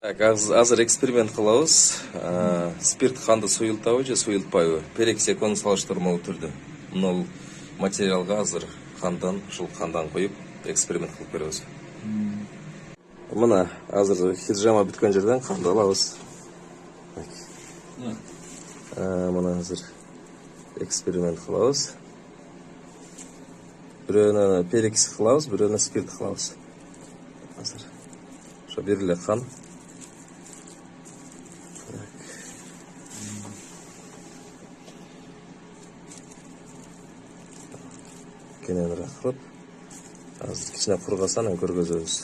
Азыр эксперимент кылабыз. Спирт канды суюлтабы же суюлтпайбы? Перекис экөөнүн салыштырмалуу түрдө. Мына материалга азыр кандан коюп эксперимент кылып көрөбүз. Мына азыр хиджама бүткөн жерден канды алабыз. Мына азыр эксперимент кылабыз. Бирөөнө перекис кылабыз, бирөөнө спирт кылабыз. Азыр ошо бир эле кан. Кененирээк кылып, азыр кичине кургаса анан көргөзөбүз.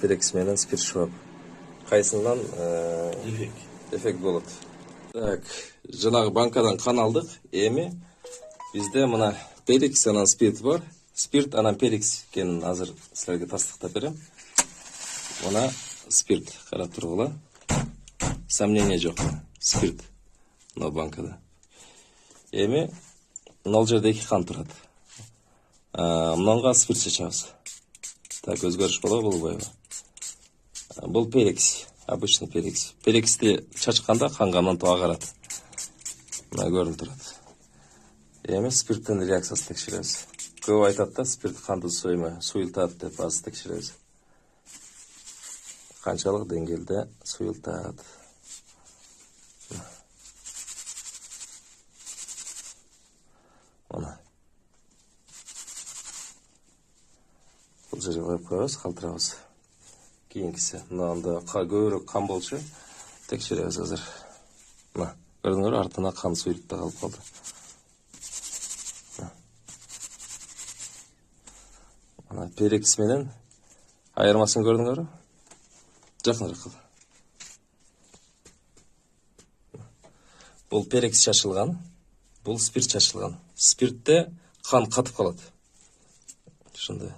Перекис менен спирт шыбап. Кайсынан эффект болот. Так, жанагы банкадан кан алдык. Эми бизде мына перекис анан спирт бар. Спирт анан перекис экенин азыр силерге тастыктап берем. Мына спирт, карап тургула. Сомнение жок. Спирт мына банкада. Эми мына жерде 2 кан турат. Мынанга спирт чачабыз. Так, өзгөрүш болобу, болбойбу? Бул перекис, обычный перекис. Перекисти чачканда канга мынтип агарат. Мына көрүнүп турат. Эми спирттин реакциясын текшеребиз. Көп айтат да, спирт канды суюлтат деп, азыр текшеребиз. Канчалык деңгээлде суюлтат. Мына. Бул жерге коюп коебуз, калтырабыз. Кийинкиси, мынанда көбүрөөк кан болчу, текшеребиз азыр. Мына, көрдүңөрбү, артына кан суюлуп да калып калды. Мына перекис менен айырмасын көрдүңөрбү? Жакыныраак кыл. Бул перекис чачылган, бул спирт чачылган. Спиртте кан катып калат. Ушундай.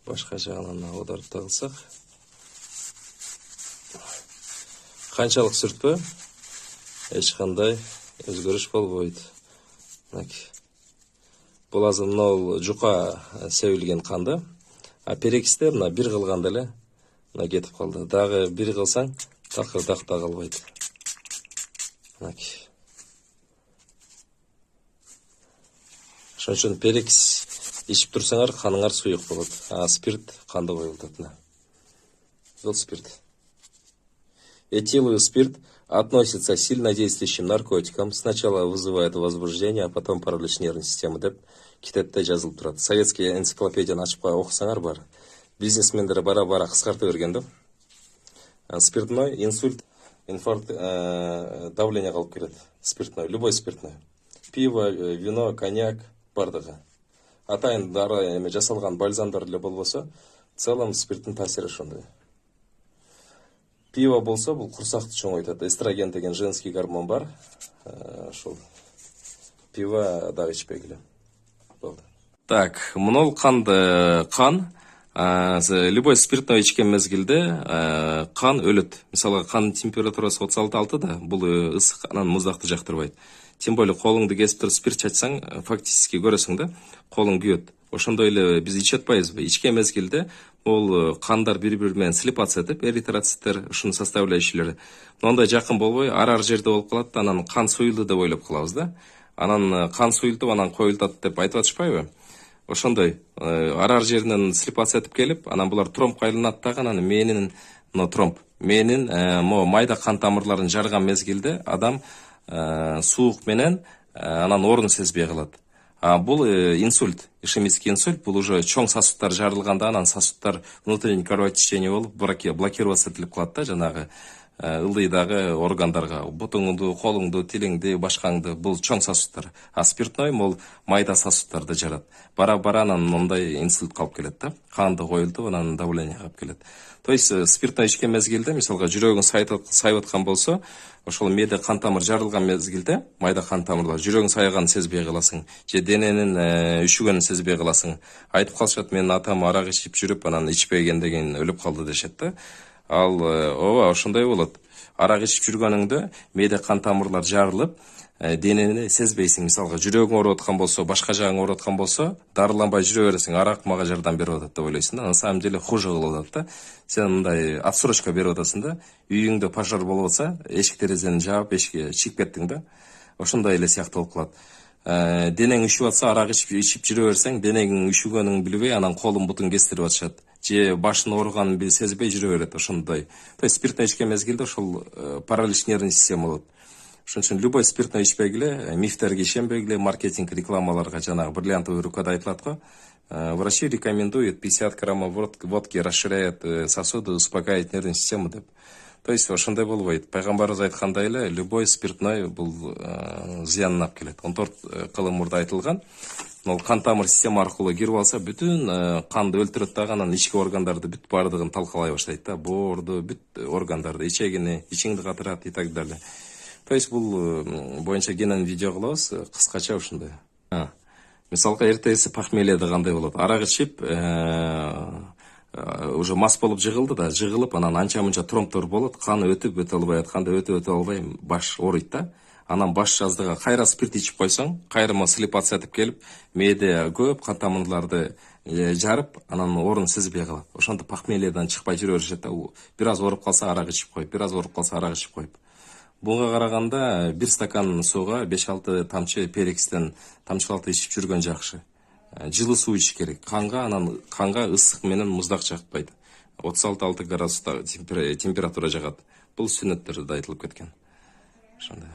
Башка жагынан аударып да кылсак. Канчалык сүртпө, эч кандай өзгөрүш болбойт. Бул азыр мына жука себилген канды. А перекисте мына бир кылганда эле мына кетип калды. Дагы бир кылсаң, такырдак да калбайт. Ошон үчүн перекис ичип турсаңар, каныңар суюк болот. А спирт канды коюлтат. Бул спирт. Этиловый спирт относится к сильно действующим наркотикам. Сначала вызывает возбуждение, а потом паралич нервной системы деп китепте жазылып турат. Советский энциклопедияны ачып окусаңар бар. Бизнесмендер бара-бара кыскарта берген да. Спиртной, инсульт, инфаркт, давление калып келет. Спиртной, любой спиртной. Пиво, вино, коньяк бардыгы. Атайын дары эме жасалган бальзамдар эле болбосо, в целом спирттин таасири ошондой. Пиво болсо, бул курсакты чоңойтат. Эстроген деген женский гормон бар. Ошол пиво дагы ичпегиле. Болду. Так, мына канды любой спиртной ичкен мезгилде кан өлөт. Мисалга кан температурасы 36 да, бул ысык, анан муздакты жактырбайт. Тем более колуңду кесип туруп спирт чачсаң, фактически көрөсүң да, колуң күйөт. Ошондой эле биз ичип атпайбызбы? Ичкен мезгилде бул кандар бири-бири менен слипаться этип, эритроциттер, ушунун составляющийлери мындай жакын болбой, ар жерде болуп калат, анан кан суюлду деп ойлоп калабыз да. Анан кан суюлтуп, анан коюлтат деп айтып атышпайбы? Ошондой ар жеринен слипация этип келип, анан булар тромбко айланат дагы, анан мээнин тромб, мээнин майда кан тамырларын жарган мезгилде адам суук менен анан орун сезбей калат. Бул инсульт, ишемический инсульт, бул уже чоң сосудтар жарылганда, анан сосудтар внутренний кровотечение болуп, блокироваться этилип калат да, жанагы ылдыйдагы органдарга, бутуңду, колуңду, тилиңди, башкаңды, бул чоң сосудтар. А спиртной бул майда сосудтарды жарат. Бара-бара анан мындай инсульт калып келет да, канды коюлтуп, анан давление калып келет. То есть спиртной ичкен мезгилде, мисалга жүрөгүң сайып аткан болсо, ошол мээде кан тамыр жарылган мезгилде, майда кан тамырлар жүрөгүң сайганын сезбей каласың, же дененин үшүгөнүн сезбей каласың. Айтып калышат, менин атам арак ичип жүрүп, анан ичпеген деген өлүп калды дешет да. Ал ооба ошондой болот. Арак ичип жүргөнүңдө мээде кан тамырлар жарылып, денени сезбейсиң. Мисалга жүрөгүң ооруп аткан болсо, башка жагың ооруп аткан болсо, дарыланбай жүрө бересиң, арак мага жардам берип атат деп ойлойсуң да. На самом деле хуже кылып атат да. Сен мындай отсрочка берип атасың да. Үйүңдө пожар болуп атса, эшик терезени жаап, эшикке чыгып кеттиң да. Ошондой эле сыяктуу болуп калат. Денең үшүп атса, арак ичип жүрө берсең, денеңин үшүгөнүн билбей, анан колун бутун кестирип атышат. Же башын ооруганын сезбей жүрө берет, ошондой. То есть спиртный ичкен мезгилде ошол паралич нервный система болот. Ошон үчүн любой спиртный ичпегиле, мифтерге ишенбегиле, маркетинг рекламаларга жанагы бриллиантовый рукада айтылат го. Врачи рекомендуют 50 граммов водки расширяет сосуды, успокаивает нервную систему деп. То есть ошондой болбойт. Пайгамбарыбыз айткандай эле, любой спиртной бул зыянын алып келет. 14 кылым мурда айтылган. Ол кан тамыр система аркылуу кирип алса, бүтүн канды өлтүрөт дагы, анан ички органдарды бүт бардыгын талкалай баштайт да. Боорду, бүт органдарды, ичегини, ичиңди катырат и так далее. То есть бул боюнча кенен видео кылабыз, кыскача ушундай. Мисалга эртеси похмельеде кандай болот? Арак ичип, уже мас болуп жыгылды да, жыгылып, анан анча-мынча тромбтор болот, каны өтө албай атканда, өтө албай баш ооруйт да. Анан баш жаздыга кайра спирт ичип койсоң, кайрыма слипация этип келип, мээде көп кан тамырларды жарып, анан оорун сезбей калат. Ошондо похмельеден чыкпай жүрө беришет да. Бир аз ооруп калса арак ичип коюп, бир аз ооруп калса арак ичип коюп. Буга караганда 1 стакан сууга 5-6 тамчы перекстен тамчылатып ичип жүргөн жакшы. Жылы суу ичиш керек. Канга ысык менен муздак жакпайт. 36 градуста температура жагат. Бул сүннөттөрдө айтылып кеткен. Ошондой.